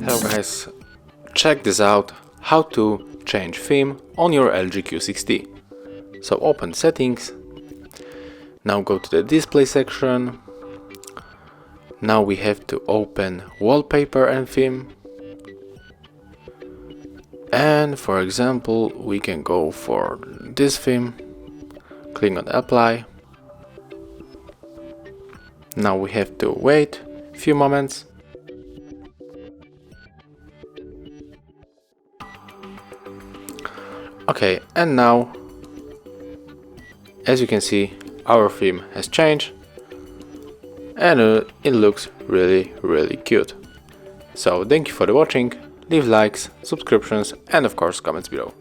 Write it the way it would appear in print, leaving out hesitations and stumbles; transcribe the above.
Hello guys, check this out, how to change theme on your LG Q60. So open settings, now go to the display section, now we have to open wallpaper and theme, and for example we can go for this theme, click on apply. Now we have to wait a few moments. Okay, and now, as you can see, our theme has changed and it looks really cute. So thank you for the watching, leave likes, subscriptions and of course comments below.